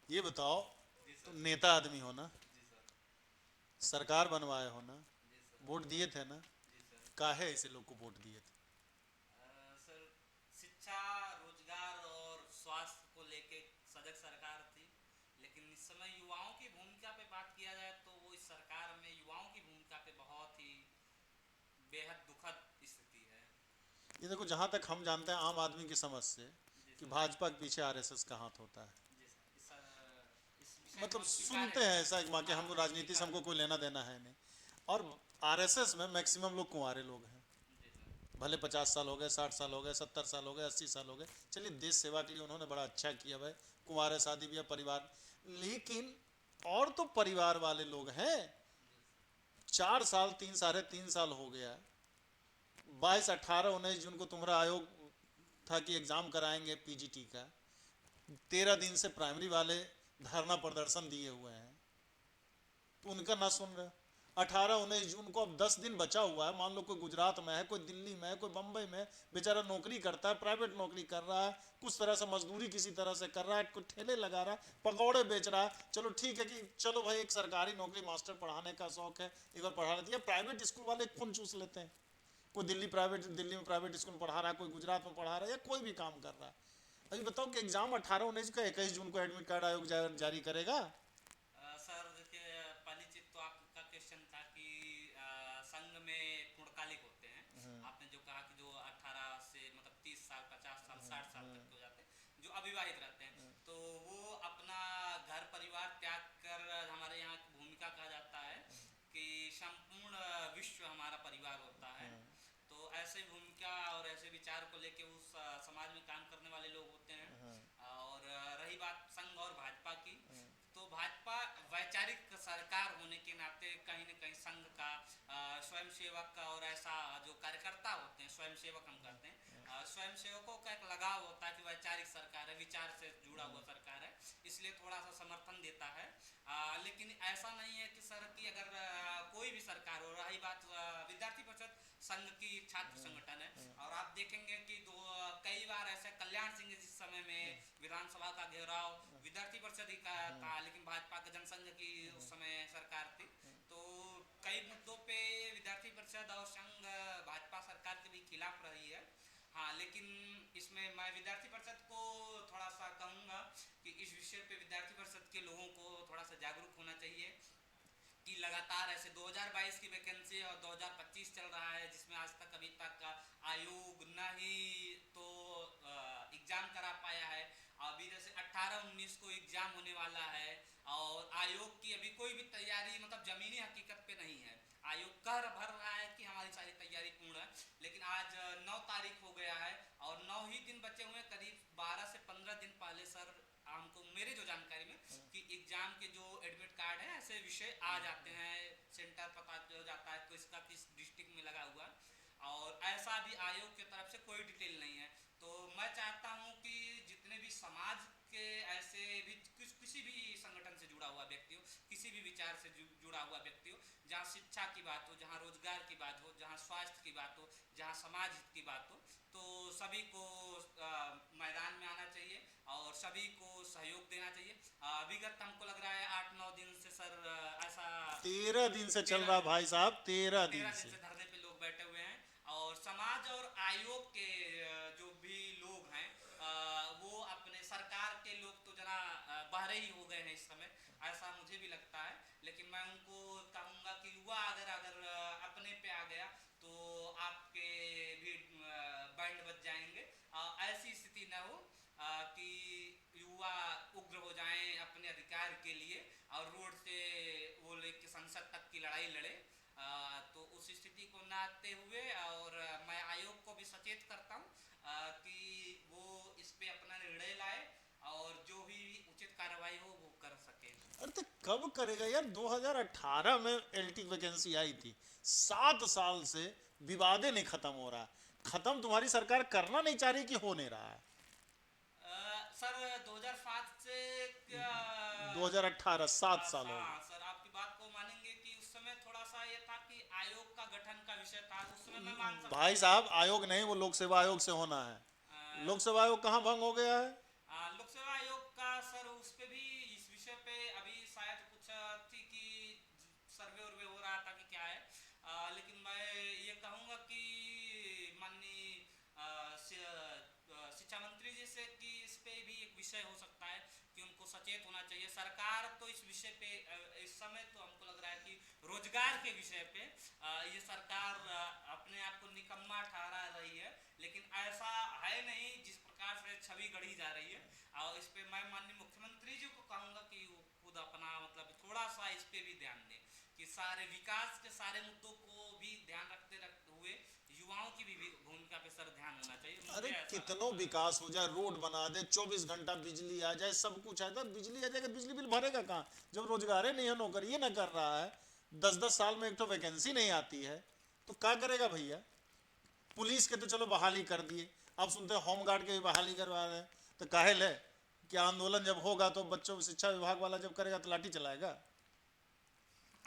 ये बताओ, जी तुम सर। नेता आदमी हो ना, जी सर। सरकार बनवाए हो ना, जी सर। वोट दिए थे ना, जी सर। काहे ऐसे लोग को वोट दिए थे? सर, शिक्षा, रोजगार और स्वास्थ्य को लेके सजग सरकार थी। लेकिन इस समय युवाओं की भूमिका पे बात किया जाए तो वो इस सरकार में युवाओं की भूमिका पे बहुत ही बेहद दुखद स्थिति है। ये देखो, जहाँ तक हम जानते हैं आम आदमी की समझ से, जी कि सर। भाजपा के पीछे आरएसएस का हाथ होता है। जी सर। इस विषय को मतलब हम स्वीकार सुनते हैं ऐसा, कि हाँ, हम हम राजनीति से स्वीकार हमको कोई करते लेना हैं। देना है नहीं। और आरएसएस में मैक्सिमम लोग कुंवारे लोग हैं। जी सर। भले 50 साल हो गए, 60 साल हो गए, 70 साल हो गए, 80 साल हो गए, चलिए देश सेवा के लिए उन्होंने बड़ा अच्छा किया भाई। कुंवारे शादी ब्याह परिवार। लेकिन और तो परिवार वाले लोग हैं, जी सर। 4 साल, 3 साढ़े 3 साल हो गया, 22 18 19 जून को तुम्हारा आयोग था कि एग्ज़ाम कराएंगे पीजीटी का, 13 दिन से प्राइमरी वाले धरना प्रदर्शन दिए हुए हैं, तो उनका ना सुन रहे। 18 19 जून को अब 10 दिन बचा हुआ है, मान लो कोई गुजरात में है, कोई दिल्ली में है, कोई बम्बई में, बेचारा नौकरी करता है, प्राइवेट नौकरी कर रहा है, कुछ तरह से मजदूरी किसी तरह से कर रहा है, कोई ठेले लगा रहा है, पकौड़े बेच रहा है। चलो ठीक है कि चलो भाई एक सरकारी नौकरी, मास्टर पढ़ाने का शौक है, एक बार पढ़ा दिया। प्राइवेट स्कूल वाले कौन चूस लेते हैं? कोई दिल्ली में प्राइवेट स्कूल में पढ़ा रहा है, कोई गुजरात में पढ़ा रहा है, या कोई भी काम कर रहा है। अभी बताओ कि एग्जाम 18 19 का, 21 जून को एडमिट कार्ड आयोग जारी करेगा। सर देखिए, पहली चीज तो आपका क्वेश्चन था कि संघ में पूर्णकालिक होते हैं। आपने जो कहा कि जो 18 से मतलब 30 साल, 50 साल, 60 साल तक के हो जाते हैं, जो अविवाहित रहते हैं, तो वो अपना घर परिवार त्याग कर, हमारे यहाँ की भूमिका कहा जाता है कि संपूर्ण विश्व हमारा परिवार होता है। तो ऐसे भूमिका और ऐसे विचार को लेके उस समाज में काम करने वाले लोग होते हैं। और रही बात संघ और भाजपा की, तो भाजपा वैचारिक सरकार होने के नाते कहीं न कहीं संघ का स्वयंसेवक का और ऐसा जो कार्यकर्ता होते हैं, स्वयंसेवक हम कहते हैं, स्वयंसेवकों का एक लगाव होता है कि वैचारिक सरकार है, विचार से जुड़ा हुआ सरकार है, इसलिए थोड़ा सा समर्थन देता है। लेकिन ऐसा नहीं है कि सर कि अगर कोई भी सरकार हो, रही बात विद्यार्थी परिषद संघ की छात्र संगठन है, और आप देखेंगे कि कई बार ऐसे कल्याण सिंह जिस समय में विधानसभा का घेराव विद्यार्थी परिषद ही का था, लेकिन भाजपा के जनसंघ की उस समय सरकार थी, तो कई मुद्दों पे विद्यार्थी परिषद और संघ भाजपा सरकार के भी खिलाफ रही है। हाँ, लेकिन इसमें मैं विद्यार्थी परिषद को थोड़ा सा कहूँगा कि इस विषय पे विद्यार्थी परिषद के लोगों को थोड़ा सा जागरूक होना चाहिए कि लगातार ऐसे 2022 की वैकेंसी और 2025 चल रहा है, जिसमें आज तक अभी तक आयोग न ही तो एग्जाम करा पाया है। अभी जैसे 18 19 को एग्जाम होने वाला है, और आयोग की अभी कोई भी तैयारी मतलब जमीनी हकीकत पे नहीं है। आयोग कह भर रहा है कि हमारी सारी तैयारी पूर्ण है, लेकिन आज 9 तारीख हो गया है और 9 ही दिन बचे हुए, करीब 12 से 15 दिन पहले सर हमको मेरे जो जानकारी में कि एग्जाम के जो एडमिट कार्ड है, ऐसे विषय आ जाते हैं, सेंटर पता चल जाता है किसका किस डिस्ट्रिक्ट में लगा हुआ, और ऐसा भी आयोग की तरफ से कोई डिटेल नहीं है। तो मैं चाहता हूं कि जितने भी समाज के ऐसे भी किसी भी संगठन से जुड़ा हुआ व्यक्ति हो, किसी भी विचार से जुड़ा हुआ व्यक्ति हो, जहाँ शिक्षा की बात हो, जहाँ रोजगार की बात हो, जहाँ स्वास्थ्य की बात हो, जहाँ समाज हित की बात हो, तो सभी को मैदान में आना चाहिए और सभी को सहयोग देना चाहिए। विगत हमको लग रहा है 8 9 दिन से सर ऐसा 13 दिन से चल रहा तेरह भाई साहब, 13 दिन 13 दिन से। से धरने पे लोग बैठे हुए हैं, और समाज और आयोग के जो भी लोग हैं, वो अपने सरकार के लोग तो जना बहरे ही हो गए हैं इस समय, ऐसा मुझे भी लगता है। लेकिन मैं उनको कहूँगा कि युवा अगर अगर अपने पे आ गया तो आपके भी बैंड बज जाएंगे। ऐसी स्थिति न हो कि युवा उग्र हो जाएं अपने अधिकार के लिए और रोड से वो लेके संसद तक की लड़ाई लड़े। तो उस स्थिति को न आते हुए, और मैं आयोग को भी सचेत करता हूँ कि वो इस पे अपना निर्णय लाए और जो भी उचित कार्रवाई हो वो कर सके। अरे तो कब करेगा यार? 2018 में एलटी वैकेंसी आई थी, 7 साल से विवादे नहीं खत्म हो रहा। खत्म तुम्हारी सरकार करना नहीं चाह रही कि हो नहीं रहा है? सर 2005 से 2018, 7 साल हो हाँ गए। सर, आपकी बात को मानेंगे कि उस समय थोड़ा सा ये था कि आयोग का गठन का विषय था, उस समय मैं मान सकता भाई हूँ। साहब, आयोग नहीं, वो लोक सेवा आयोग से होना है। लोक सेवा आयोग कहाँ भंग हो गया है? लोक सेवा आयोग का सर उस पे भी इस विषय पे अभी शायद कुछ थी कि सर्वे उर्वे हो रहा था कि क्या है, लेकिन मैं ये कहूँगा कि माननीय शिक्षा मंत्री जी से कि इस पे भी एक विषय हो सकता है कि उनको सचेत होना चाहिए। सरकार तो इस विषय पे इस समय तो हमको लग रहा है कि रोजगार के विषय पे ये सरकार अपने आप को निकम्मा ठहरा रही है, लेकिन ऐसा है नहीं जिस प्रकार से छवि गढ़ी जा रही है। और इस पे मैं माननीय मुख्यमंत्री जी को कहूँगा कि वो खुद अपना मतलब थोड़ा सा इस पे भी ध्यान दें कि सारे विकास के सारे मुद्दों को भी ध्यान रखते हुए युवाओं की भी भूमिका पे सर ध्यान होना चाहिए। अरे कितनों विकास हो जाए, रोड बना दे, 24 घंटा बिजली आ जाए, सब कुछ आ जाए, बिजली आ जाएगा, बिजली बिल भरेगा कहाँ जब रोजगार ही नहीं है, नौकरी ही ना कर रहा है, 10-10 साल में एक तो वैकेंसी नहीं आती है, तो क्या करेगा भैया। पुलिस के तो चलो बहाली कर दिए, अब सुनते हैं होमगार्ड के भी बहाली करवा रहे हैं, तो काहे ले कि आंदोलन जब होगा तो बच्चों शिक्षा विभाग वाला जब करेगा तो लाठी चलाएगा।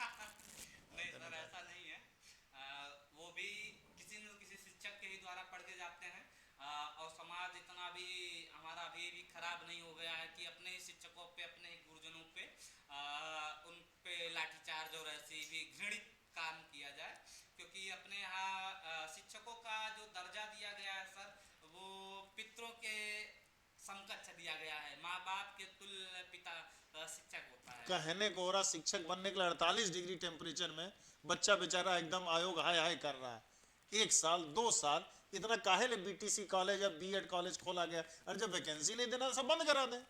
नहीं सर ऐसा नहीं है, वो भी किसी न किसी शिक्षक के ही द्वारा पढ़ के जाते हैं, और समाज इतना भी हमारा अभी भी खराब नहीं हो गया है कि अपने ही शिक्षकों पे, अपने ही गुरुजनों पे उन पे लाठीचार्ज और ऐसे भी घृणित काम किया जाए, क्योंकि अपने यहाँ शिक्षकों का जो दर्जा दिया गया है सर, वो पितरों के समकक्ष दिया गया है, माँ बाप के तुल्य पिता शिक्षक होता है। कहने को हो रहा शिक्षक बनने के लिए 48 डिग्री टेम्परेचर में बच्चा बेचारा एकदम आयोग हाय हाय कर रहा है, 1 साल 2 साल इतना काहे ले बीटीसी कॉलेज या बीएड कॉलेज खोला गया, और जब वैकेंसी नहीं देना सब बंद करा दें।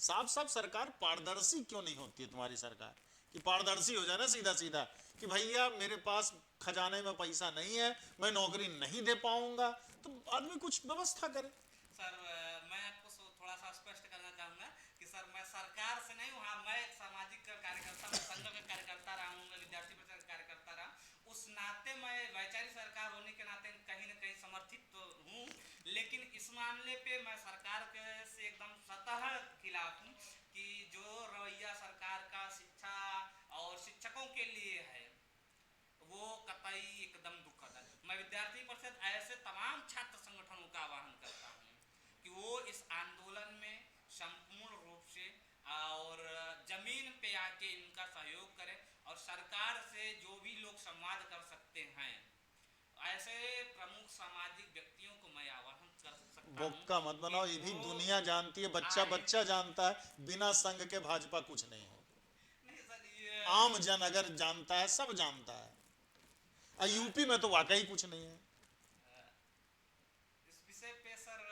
साफ साफ सरकार पारदर्शी क्यों नहीं होती है तुम्हारी सरकार, कि पारदर्शी हो जाए ना सीधा सीधा कि भैया मेरे पास खजाने में पैसा नहीं है, मैं नौकरी नहीं दे पाऊंगा, तो आदमी कुछ व्यवस्था करे। सर मैं आपको थोड़ा सा स्पष्ट करना चाहूँगा कि सर मैं सरकार से नहीं हूँ, हाँ मैं एक सामाजिक कार्यकर्ता, मैं संघ का कार्यकर्ता रहा हूँ, मैं विद्यार्थी परिषद का कार्यकर्ता रहा, उस नाते मैं वैचारिक सरकार होने के नाते कहीं ना कहीं समर्थित तो हूँ, लेकिन इस मामले पे मैं सरकार के से एकदम सतह खिलाफ हूँ कि जो रवैया सरकार का शिक्षा और शिक्षकों के लिए है वो कतई एकदम दुखद है। मैं विद्यार्थी परिषद ऐसे तमाम छात्र संगठनों का आह्वान करता हूँ कि वो इस आंदोलन में संपूर्ण रूप से और जमीन पे आके इनका सहयोग करें, और सरकार से जो भी लोग संवाद कर सकते हैं ऐसे प्रमुख सामाजिक व्यक्तियों को मैं आह्वान कर सकता हूँ। बोक्का मत बनाओ, ये भी दुनिया जानती है, बच्चा बच्चा जानता है, बिना संघ के भाजपा कुछ नहीं है। नहीं सर ये आम जन अगर जानता है, सब जानता है, और यूपी में तो वाकई कुछ नहीं है। इस विषय पे सर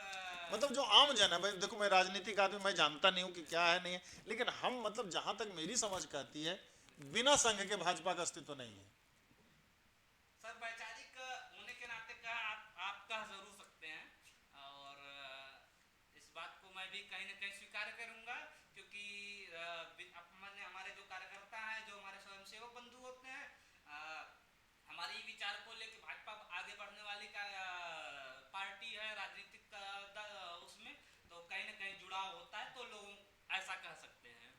मतलब जो आम जन है, भाई देखो मैं राजनीतिक आदमी, मैं जानता नहीं हूँ कि क्या है नहीं है, लेकिन हम मतलब जहां तक मेरी समझ कहती है, बिना संघ के भाजपा का अस्तित्व नहीं है। सर वैचारिक होने के नाते का आप कह जरूर सकते हैं, और इस बात को मैं भी कहीं ना कहीं स्वीकार करूंगा, क्योंकि हमारे जो कार्यकर्ता हैं, जो हमारे स्वयंसेवक बंधु होते हैं, हमारे ही विचार को लेकर भाजपा आगे बढ़ने वाली का पार्टी है राजनीतिक उसमें, तो कहीं ना कहीं जुड़ाव होता है, तो लोग ऐसा कह सकते हैं।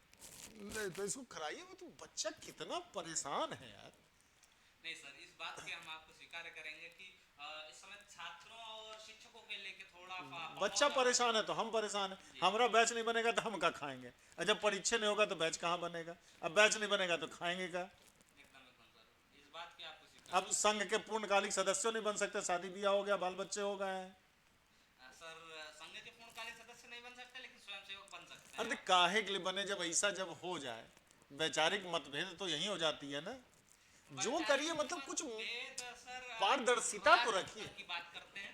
नहीं तो इसको कराइए, वो तो बच्चा कितना परेशान है यार। नहीं सर इस बात के हम आपको स्वीकार करेंगे कि इस समय छात्रों और शिक्षकों के लेके थोड़ा बच्चा परेशान है तो हम परेशान है, हमारा बैच नहीं बनेगा तो हम क्या खाएंगे, और जब परीक्षा नहीं होगा तो बैच कहाँ बनेगा, अब बैच नहीं बनेगा तो खाएंगे क्या। एकदम सर इस बात के आपको स्वीकार। अब संघ के पूर्णकालिक सदस्य नहीं बन सकते, शादी ब्याह हो गया, बाल बच्चे हो गए हैं। सर संघ के पूर्णकालिक सदस्य नहीं बन सकते, लेकिन स्वयंसेवक बन सकते अरे हैं। काहे के लिए बने, जब ऐसा जब हो जाए, वैचारिक मतभेद तो यही हो जाती है ना, जो करिए मतलब कुछ पारदर्शिता तो रखिए। की बात करते हैं,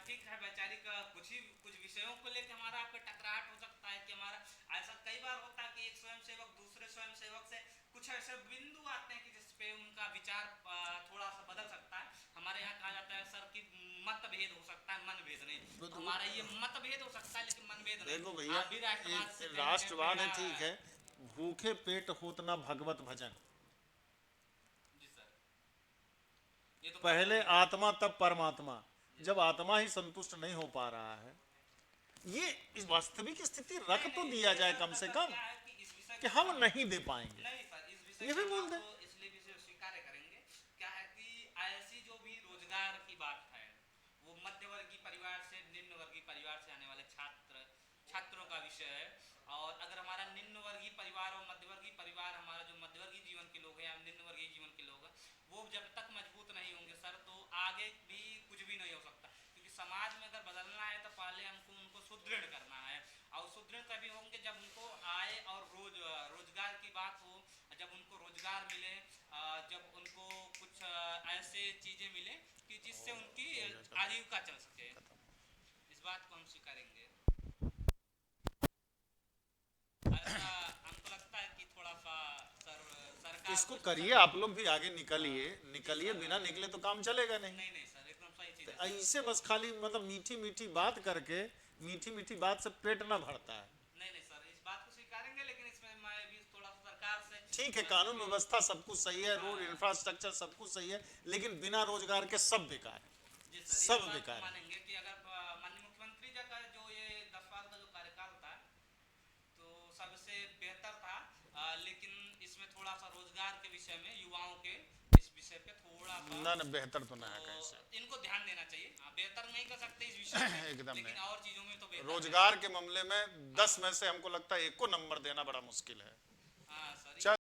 ठीक है वैचारिक कुछ विषयों को लेकर हमारा आपका टकराहट हो सकता है कि हमारा ऐसा कई बार होता है कि एक स्वयंसेवक दूसरे स्वयंसेवक से कुछ ऐसे बिंदु आते हैं कि जिसपे उनका विचार थोड़ा सा बदल सकता है। हमारे यहाँ कहा जाता है सर कि मतभेद हो सकता है, मनभेद नहीं। हमारा ये मतभेद हो सकता है लेकिन मनभेद नहीं। देखो भैया राष्ट्रवाद है, ठीक है, भूखे पेट होत ना भगवत भजन, तो पहले आत्मा तब परमात्मा, जब आत्मा ही संतुष्ट नहीं हो पा रहा है, ये इस वास्तविक स्थिति रख तो दिया जाए कम से कम कि हम नहीं दे पाएंगे। नहीं सर इस विषय ये भी बोल दे, इसलिए विषय स्वीकार करेंगे। क्या है कि ऐसी जो भी रोजगार की बात है वो मध्यवर्गीय परिवार से निम्न वर्गीय परिवार से आने वाले छात्रों का विषय विषय है। और अगर हमारा निम्न वर्गीय परिवार और मध्यवर्गीय परिवार, हमारा जो मध्यवर्गीय जीवन के लोग हैं या निम्न वर्गीय जीवन के लोग हैं, वो जब तक मजबूत नहीं होंगे सर, तो आगे भी कुछ भी नहीं हो सकता। क्योंकि समाज में अगर बदलना है तो पहले हमको उनको सुदृढ़ करना है, और सुदृढ़ तभी होंगे जब उनको आय और रोजगार की बात हो, जब उनको रोजगार मिले, जब उनको कुछ ऐसे चीजें मिले कि जिससे उनकी आजीविका चल सके। इस बात को हम स्वीकारेंगे। ऐसा हमको लगता है कि थोड़ा सा सरकार इसको कुछ करिए, आप लोग भी आगे निकलिए, बिना निकले तो काम चलेगा नहीं। नहीं नहीं सर, एकदम सही चीज तो है। ऐसे बस खाली मतलब मीठी मीठी बात करके, मीठी मीठी बात से पेट ना भरता है। नहीं नहीं सर, इस बात को स्वीकारेंगे, लेकिन इसमें मैं भी थोड़ा सा सरकार से ठीक है, कानून व्यवस्था सब कुछ सही है, रोड इंफ्रास्ट्रक्चर सब कुछ सही है, लेकिन बिना रोजगार के सब बेकार है, जी सर, सब इस बात को बेकार है। मानेंगे कि अगर माननीय मुख्यमंत्री जी का जो ये 10 साल का जो कार्यकाल था तो सबसे बेहतर था, लेकिन इसमें थोड़ा सा रोजगार के विषय में, युवाओं के इस विषय पे थोड़ा सा ना बेहतर तो ना है कहीं से। इनको ध्यान देना चाहिए। बेहतर नहीं कर सकते इस विषय में एकदम लेकिन नहीं। और चीजों में तो बेहतर रोजगार के मामले में 10 में से हमको लगता है 1 को नंबर देना बड़ा मुश्किल है। हाँ सर।